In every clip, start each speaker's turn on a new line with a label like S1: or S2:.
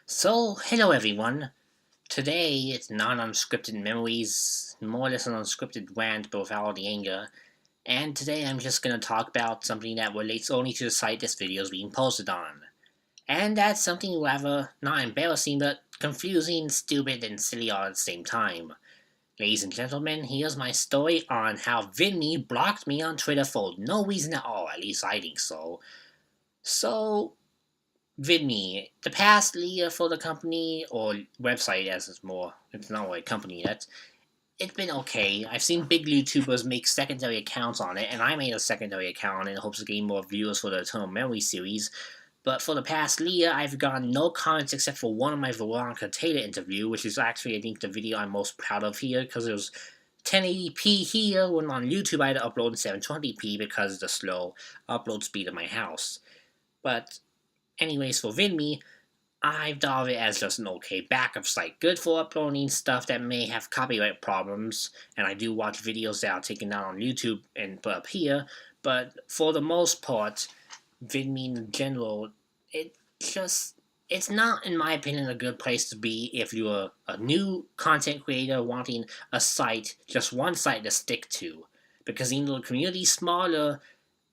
S1: Hello everyone. Today it's non-unscripted memories, more or less an unscripted rant but without all the anger. And today I'm just gonna talk about something that relates only to the site this video is being posted on. And that's something rather not embarrassing but confusing, stupid, and silly all at the same time. Ladies and gentlemen, here's my story on how Vidme blocked me on Twitter for no reason at all, at least I think so. So, Vidme, the past leader for the company, or website as it's not really a company yet, it's been okay. I've seen big YouTubers make secondary accounts on it, and I made a secondary account in hopes of getting more viewers for the Eternal Memory series, but for the past year, I've gotten no comments except for one of my Veronica Taylor interview, which is actually, I think, the video I'm most proud of here, because it was 1080p here, when on YouTube I had to upload in 720p because of the slow upload speed of my house. But anyways, for Vidme, I've thought of it as just an okay backup site, good for uploading stuff that may have copyright problems, and I do watch videos that are taken down on YouTube and put up here, but for the most part, Vidme in general, it's not, in my opinion, a good place to be if you're a new content creator wanting a site, just one site to stick to, because even though the community's smaller,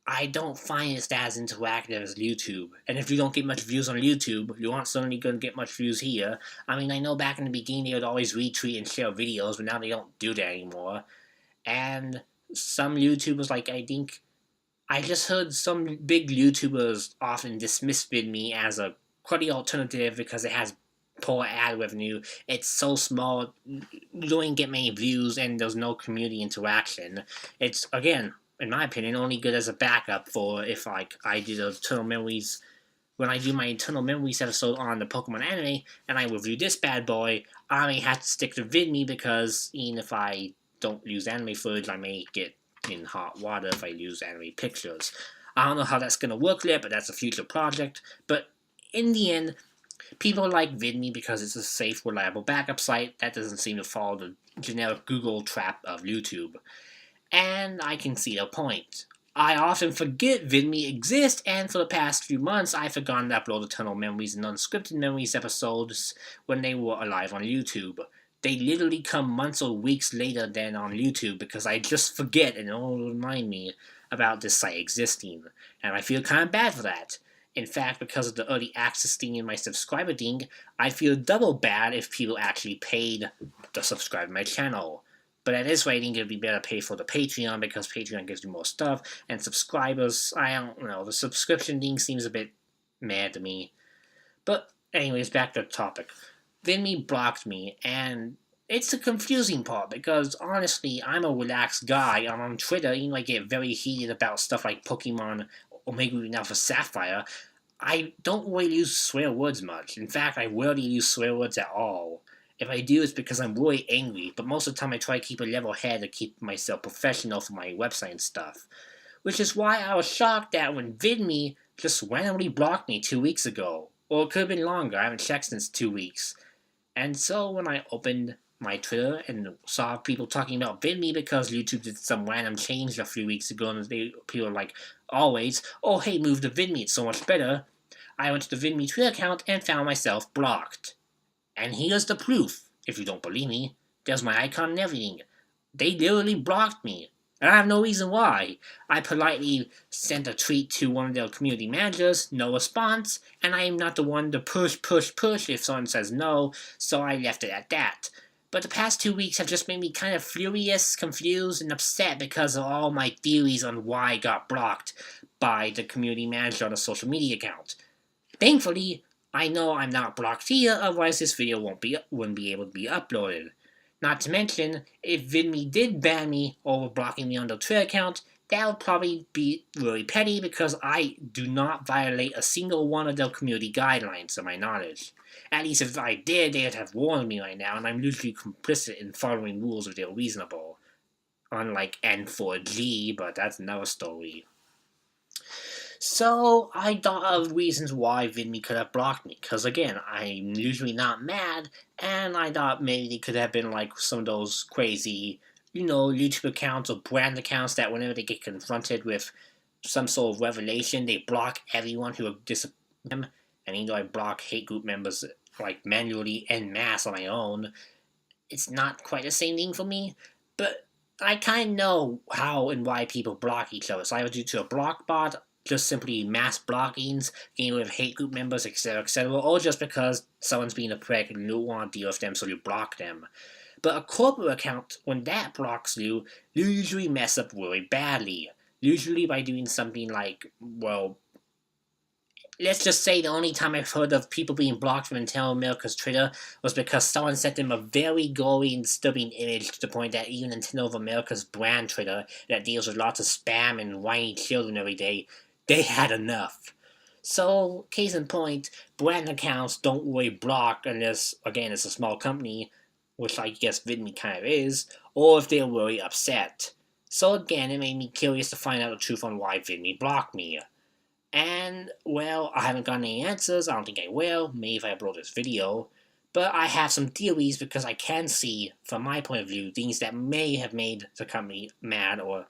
S1: I don't find it's as interactive as YouTube. And if you don't get much views on YouTube, you aren't certainly going to get much views here. I mean, I know back in the beginning they would always retweet and share videos, but now they don't do that anymore. And some YouTubers, like I just heard some big YouTubers often dismiss Vidme as a cruddy alternative because it has poor ad revenue. It's so small, you don't get many views, and there's no community interaction. It's, again, in my opinion, only good as a backup for if I do the Eternal Memories, when I do my Eternal Memories episode on the Pokemon anime, and I review this bad boy, I may have to stick to Vidme because even if I don't use anime footage, I may get in hot water if I use anime pictures. I don't know how that's going to work yet, but that's a future project. But in the end, people like Vidme because it's a safe, reliable backup site that doesn't seem to follow the generic Google trap of YouTube. And I can see the point. I often forget Vidme exists, and for the past few months, I've forgotten to upload Eternal Memories and Unscripted Memories episodes when they were alive on YouTube. They literally come months or weeks later than on YouTube because I just forget and it will remind me about this site existing, and I feel kind of bad for that. In fact, because of the early access thing in my subscriber thing, I'd feel double bad if people actually paid to subscribe to my channel. But at this rate, I think it would be better to pay for the Patreon because Patreon gives you more stuff, and subscribers, I don't know, the subscription thing seems a bit mad to me. But anyways, back to the topic. Vidme blocked me, and it's the confusing part because honestly, I'm a relaxed guy. I'm on Twitter, even though I get very heated about stuff like Pokemon or maybe even Alpha Sapphire. I don't really use swear words much. In fact, I rarely use swear words at all. If I do, it's because I'm really angry, but most of the time I try to keep a level head to keep myself professional for my website and stuff. Which is why I was shocked that when Vidme just randomly blocked me 2 weeks ago. Or it could have been longer, I haven't checked since 2 weeks. And so when I opened my Twitter and saw people talking about Vidme because YouTube did some random change a few weeks ago and people were like, always, oh hey, move to Vidme, it's so much better, I went to the Vidme Twitter account and found myself blocked. And here's the proof, if you don't believe me. There's my icon and everything. They literally blocked me. And I have no reason why. I politely sent a tweet to one of their community managers, no response, and I am not the one to push if someone says no, so I left it at that. But the past 2 weeks have just made me kind of furious, confused, and upset because of all my theories on why I got blocked by the community manager on a social media account. Thankfully, I know I'm not blocked here, otherwise this video wouldn't be able to be uploaded. Not to mention, if Vidme did ban me over blocking me on their Twitter account, that would probably be really petty because I do not violate a single one of their community guidelines to my knowledge. At least if I did, they would have warned me right now, and I'm usually complicit in following rules if they're reasonable. Unlike N4G, but that's another story. So I thought of reasons why Vidme could have blocked me, because again, I'm usually not mad, and I thought maybe they could have been like some of those crazy, YouTube accounts or brand accounts that whenever they get confronted with some sort of revelation, they block everyone who disappoints them, and even though I block hate group members like manually en masse on my own, it's not quite the same thing for me. But I kind of know how and why people block each other. So either due to a block bot, just simply mass blockings, getting rid of hate group members, etc., or just because someone's being a prick and you don't want to deal with them, so you block them. But a corporate account, when that blocks you, you usually mess up really badly. Usually by doing something like, well, let's just say the only time I've heard of people being blocked from Nintendo America's Twitter was because someone sent them a very gory and disturbing image to the point that even Nintendo of America's brand Twitter, that deals with lots of spam and whiny children every day, they had enough. So, case in point, brand accounts don't really block unless, again, it's a small company, which I guess Vidme kind of is, or if they're really upset. So again, it made me curious to find out the truth on why Vidme blocked me. And, well, I haven't gotten any answers, I don't think I will, maybe if I upload this video, but I have some theories because I can see, from my point of view, things that may have made the company mad or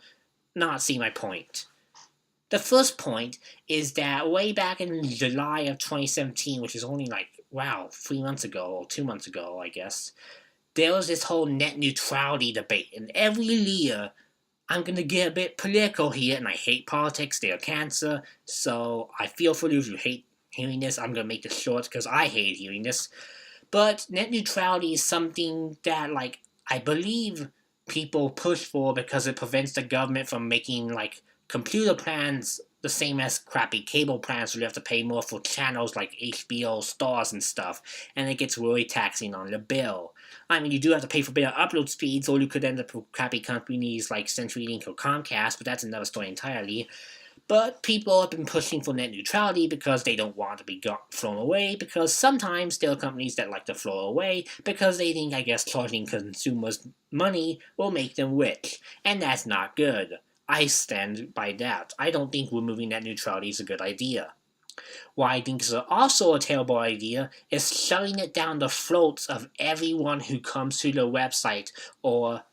S1: not see my point. The first point is that way back in July of 2017, which is only like, wow, 3 months ago, or 2 months ago, I guess, there was this whole net neutrality debate, and every year, I'm gonna get a bit political here, and I hate politics, they are cancer, so I feel for you if you hate hearing this. I'm gonna make this short because I hate hearing this. But net neutrality is something that, like, I believe people push for because it prevents the government from making, like, computer plans the same as crappy cable plans, so you have to pay more for channels like HBO, Stars, and stuff, and it gets really taxing on the bill. I mean, you do have to pay for better upload speeds, or you could end up with crappy companies like CenturyLink or Comcast, but that's another story entirely. But people have been pushing for net neutrality because they don't want to be thrown away, because sometimes there are companies that like to throw away because they think, I guess, charging consumers money will make them rich, and that's not good. I stand by that. I don't think removing net neutrality is a good idea. What I think is also a terrible idea is shutting it down the throats of everyone who comes to the website or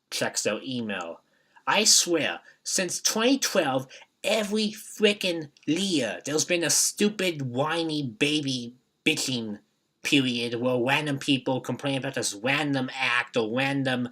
S1: checks their email. I swear, since 2012, every frickin' year, there's been a stupid, whiny baby bitching period where random people complain about this random act or random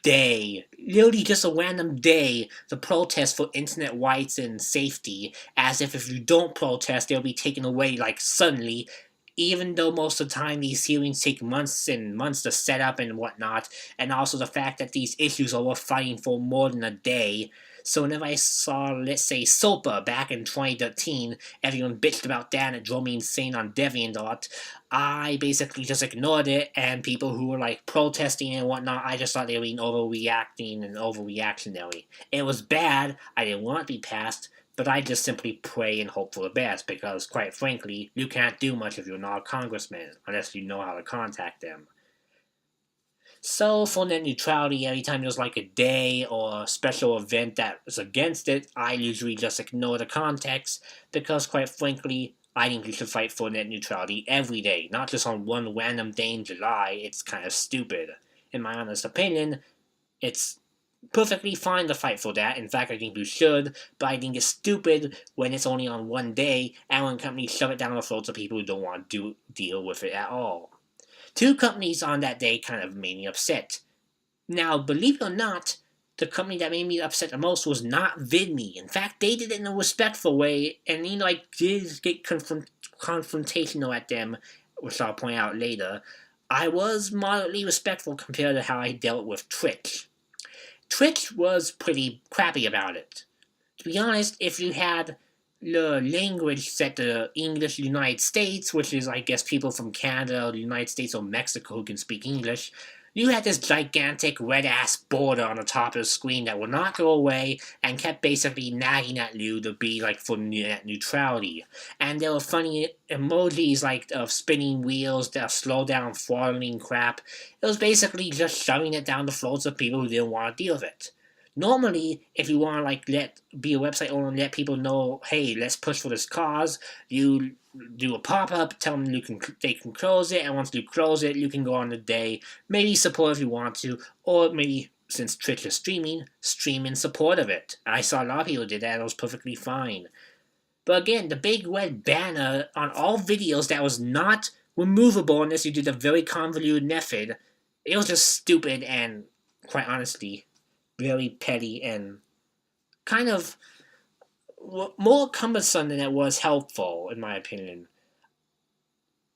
S1: day, literally just a random day, to protest for internet rights and safety, as if you don't protest, they'll be taken away, like, suddenly, even though most of the time these hearings take months and months to set up and whatnot, and also the fact that these issues are worth fighting for more than a day. So whenever I saw, let's say, SOPA back in 2013, everyone bitched about that and it drove me insane on DeviantArt, I basically just ignored it, and people who were like protesting and whatnot, I just thought they were being overreacting and overreactionary. It was bad, I didn't want it to be passed, but I just simply pray and hope for the best, because quite frankly, you can't do much if you're not a congressman, unless you know how to contact them. So for net neutrality, every time there's like a day or a special event that is against it, I usually just ignore the context, because quite frankly, I think we should fight for net neutrality every day, not just on one random day in July. It's kind of stupid. In my honest opinion, it's perfectly fine to fight for that. In fact, I think we should, but I think it's stupid when it's only on one day and when companies shove it down the throats of people who don't want to deal with it at all. Two companies on that day kind of made me upset. Now, believe it or not, the company that made me upset the most was not Vidme. In fact, they did it in a respectful way, and I did get confrontational at them, which I'll point out later. I was moderately respectful compared to how I dealt with Twitch. Twitch was pretty crappy about it. To be honest, if you had the language set to English United States, which is, I guess, people from Canada or the United States or Mexico who can speak English, you had this gigantic red-ass border on the top of the screen that would not go away and kept basically nagging at you to be, like, for net neutrality. And there were funny emojis, like, of spinning wheels, that slow down throttling crap. It was basically just shoving it down the throats of people who didn't want to deal with it. Normally, if you want to be a website owner and let people know, hey, let's push for this cause, you do a pop-up, tell them they can close it, and once you close it, you can go on the day, maybe support if you want to, or maybe, since Twitch is streaming, stream in support of it. I saw a lot of people did that, and it was perfectly fine. But again, the big red banner on all videos that was not removable unless you did a very convoluted method. It was just stupid and, quite honestly, very petty and kind of more cumbersome than it was helpful, in my opinion.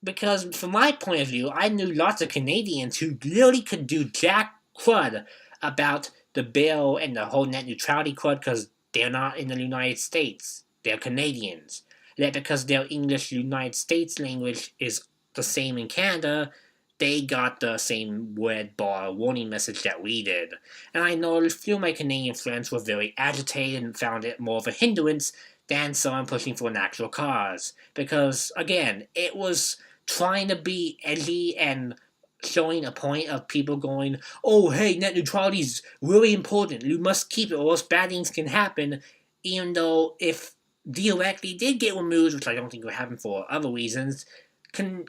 S1: Because from my point of view, I knew lots of Canadians who literally could do jack crud about the bill and the whole net neutrality crud because they're not in the United States. They're Canadians. That because their English United States language is the same in Canada, they got the same red bar warning message that we did. And I know a few of my Canadian friends were very agitated and found it more of a hindrance than someone pushing for an actual cause. Because, again, it was trying to be edgy and showing a point of people going, oh, hey, net neutrality is really important. You must keep it or else bad things can happen. Even though if directly did get removed, which I don't think would happen for other reasons,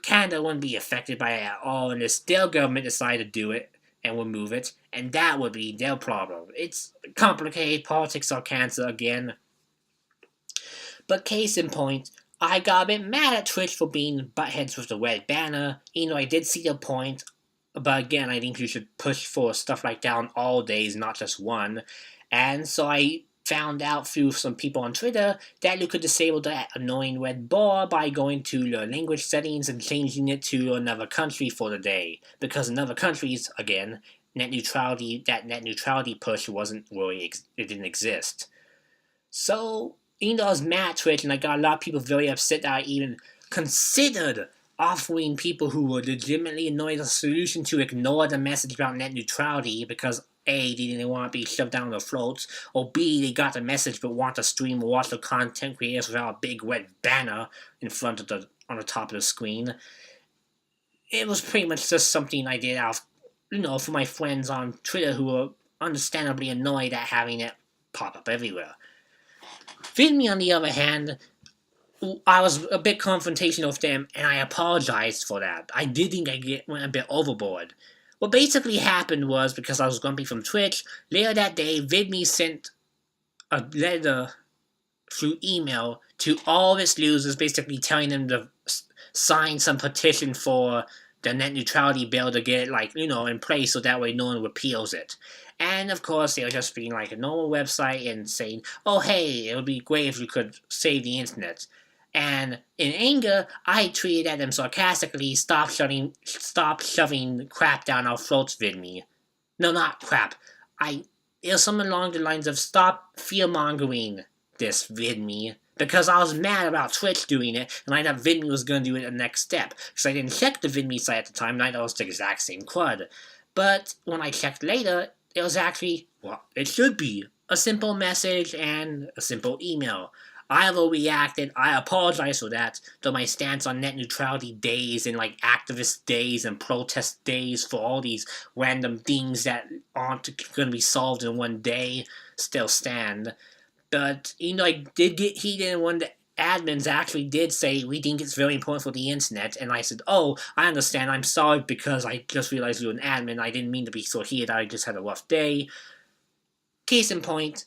S1: Canada wouldn't be affected by it at all unless their government decided to do it and remove it, and that would be their problem. It's complicated. Politics are cancer again. But case in point, I got a bit mad at Twitch for being buttheads with the red banner. You know, I did see the point, but again, I think you should push for stuff like that on all days, not just one. And so I found out through some people on Twitter that you could disable that annoying red bar by going to your language settings and changing it to another country for the day. Because in other countries, again, net neutrality push wasn't really, it didn't exist. So, even though I was mad at Twitch and I got a lot of people very upset that I even considered offering people who were legitimately annoyed a solution to ignore the message about net neutrality because A, they didn't want to be shoved down their throats, or B, they got the message but want to stream or watch the content creators without a big red banner in front of on the top of the screen. It was pretty much just something I did out of, for my friends on Twitter who were understandably annoyed at having it pop up everywhere. Vidme, on the other hand, I was a bit confrontational with them, and I apologized for that. I did think I went a bit overboard. What basically happened was, because I was grumpy from Twitch, later that day, Vidme sent a letter through email to all of its users, basically telling them to sign some petition for the net neutrality bill to get it, in place so that way no one repeals it. And of course, they were just being like a normal website and saying, oh hey, it would be great if you could save the internet. And in anger, I tweeted at them sarcastically, stop shoving crap down our throats, Vidme. No, not crap. It was something along the lines of stop fear-mongering this, Vidme. Because I was mad about Twitch doing it, and I thought Vidme was going to do it the next step. Because I didn't check the Vidme site at the time, and I thought it was the exact same crud. But when I checked later, it was actually, well, it should be, a simple message and a simple email. I overreacted, I apologize for that, though my stance on net neutrality days and activist days and protest days for all these random things that aren't going to be solved in one day still stand. But, I did get heated, and one of the admins actually did say, we think it's very important for the internet, and I said, oh, I understand, I'm sorry because I just realized you were an admin, I didn't mean to be so heated, I just had a rough day. Case in point,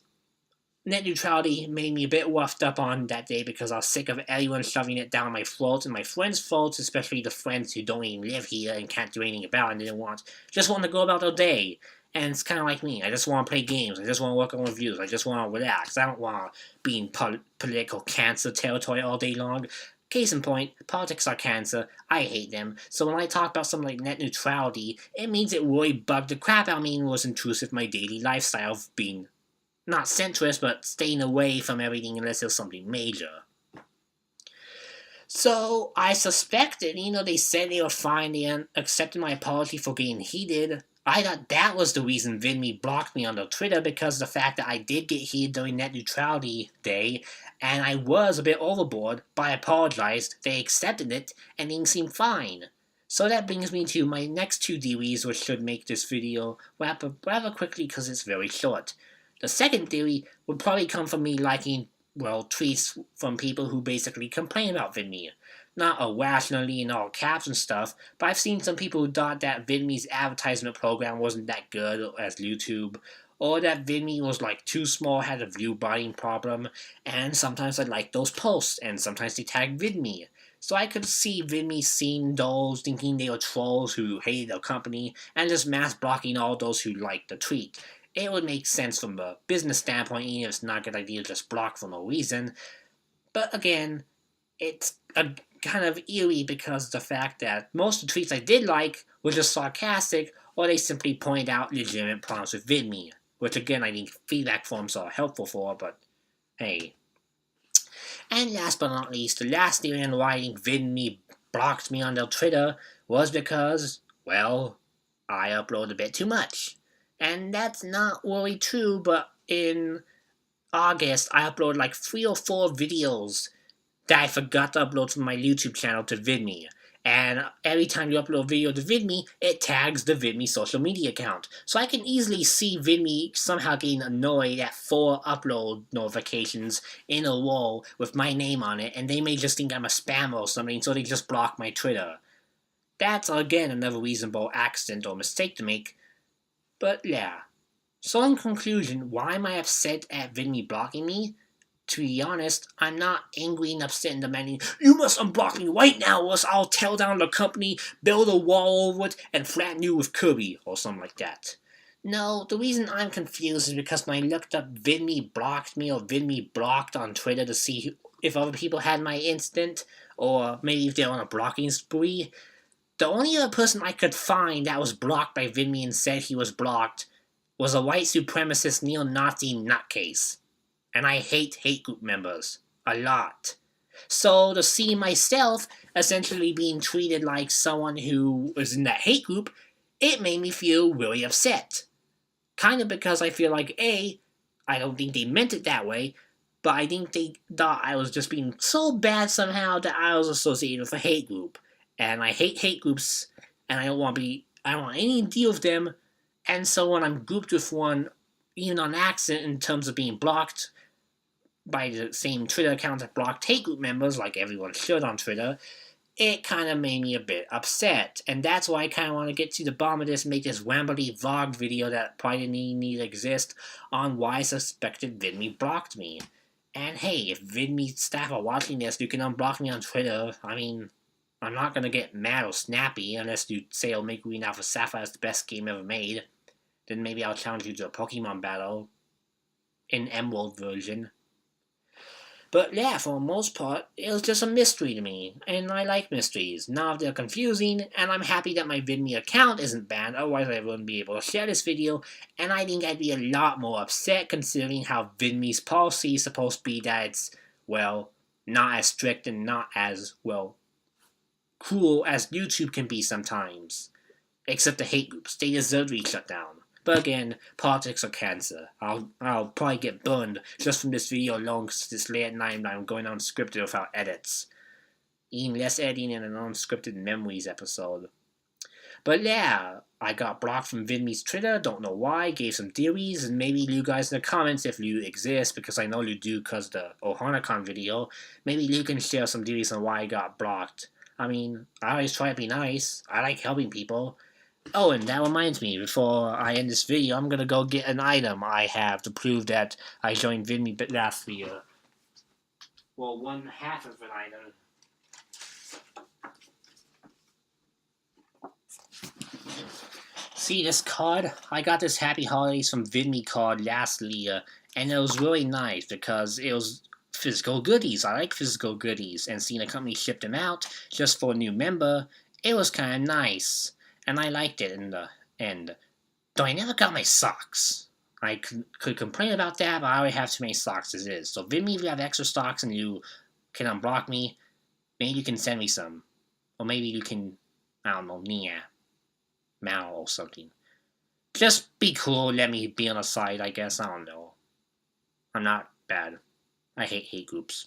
S1: net neutrality made me a bit roughed up on that day because I was sick of everyone shoving it down my throats, and my friends' throats, especially the friends who don't even live here and can't do anything about it and just want to go about their day. And it's kind of like me. I just want to play games. I just want to work on reviews. I just want to relax. I don't want to be in political cancer territory all day long. Case in point, politics are cancer. I hate them. So when I talk about something like net neutrality, it means it really bugged the crap out of me and was intrusive in my daily lifestyle of being not centrist, but staying away from everything unless there's something major. So I suspected, they said they were fine. They accepted my apology for getting heated. I thought that was the reason Vidme blocked me on their Twitter, because of the fact that I did get heated during net neutrality day, and I was a bit overboard, but I apologized, they accepted it, and things seemed fine. So that brings me to my next two theories, which should make this video wrap up rather quickly because it's very short. The second theory would probably come from me liking, tweets from people who basically complain about Vidme. Not irrationally in all caps and stuff, but I've seen some people who thought that Vidme's advertisement program wasn't that good as YouTube, or that Vidme was too small, had a view buying problem, and sometimes I like those posts, and sometimes they tag Vidme. So I could see Vidme seeing those, thinking they were trolls who hated the company, and just mass blocking all those who liked the tweet. It would make sense from a business standpoint, even if it's not a good idea to just block for no reason. But again, it's kind of eerie because of the fact that most of the tweets I did like were just sarcastic, or they simply pointed out legitimate problems with Vidme, which again I think feedback forums are helpful for, but hey. And last but not least, the last theory on why I think Vidme blocked me on their Twitter was because, well, I upload a bit too much. And that's not really true, but in August I uploaded like 3 or 4 videos that I forgot to upload from my YouTube channel to Vidme. And every time you upload a video to Vidme, it tags the Vidme social media account. So I can easily see Vidme somehow getting annoyed at 4 upload notifications in a row with my name on it, and they may just think I'm a spammer or something, so they just block my Twitter. That's, again, another reasonable accident or mistake to make. But yeah. So in conclusion, why am I upset at Vidme blocking me? To be honest, I'm not angry and upset and demanding, "You must unblock me right now or else I'll tear down the company, build a wall over it, and flatten you with Kirby," or something like that. No, the reason I'm confused is because when I looked up Vidme blocked me or Vidme blocked on Twitter to see if other people had my incident, or maybe if they're on a blocking spree, the only other person I could find that was blocked by Vidme and said he was blocked was a white supremacist neo-Nazi nutcase. And I hate hate group members. A lot. So to see myself essentially being treated like someone who was in that hate group, it made me feel really upset. Kind of because I feel like, A, I don't think they meant it that way, but I think they thought I was just being so bad somehow that I was associated with a hate group. And I hate hate groups, and I don't want any deal with them, and so when I'm grouped with one, even on accident in terms of being blocked by the same Twitter account that blocked hate group members, like everyone should on Twitter, it kind of made me a bit upset. And that's why I kind of want to get to the bottom of this, make this rambly vlog video that probably didn't need to exist on why I suspected Vidme blocked me. And hey, if Vidme staff are watching this, you can unblock me on Twitter. I mean, I'm not going to get mad or snappy unless you say I'll make Green Alpha Sapphire the best game ever made. Then maybe I'll challenge you to a Pokemon battle in Emerald version. But yeah, for the most part, it was just a mystery to me, and I like mysteries. Now they're confusing, and I'm happy that my Vidme account isn't banned, otherwise I wouldn't be able to share this video, and I think I'd be a lot more upset considering how Vidme's policy is supposed to be that it's, well, not as strict and not as, well, cruel as YouTube can be sometimes. Except the hate groups, they deserve to be shut down. But again, politics are cancer. I'll probably get burned just from this video alone because this late at night and I'm going unscripted without edits. Even less editing in an unscripted memories episode. But yeah, I got blocked from Vidme's Twitter, don't know why, gave some theories, and maybe you guys in the comments if you exist, because I know you do because of the OhanaCon video, maybe you can share some theories on why I got blocked. I mean, I always try to be nice, I like helping people. Oh, and that reminds me, before I end this video, I'm gonna go get an item I have to prove that I joined Vidme last year. Well, one half of an item. See this card? I got this Happy Holidays from Vidme card last year, and it was really nice because it was physical goodies. I like physical goodies, and seeing a company ship them out just for a new member, it was kind of nice. And I liked it in the end. Though I never got my socks. I could complain about that, but I already have too many socks as is. So Vidme, if you have extra stocks and you can unblock me, maybe you can send me some. Or maybe you can, I don't know, Mal or something. Just be cool, let me be on the side, I guess, I don't know. I'm not bad. I hate groups.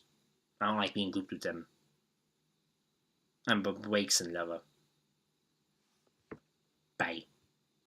S1: I don't like being grouped with them. I'm a Wakes and lover. Bye.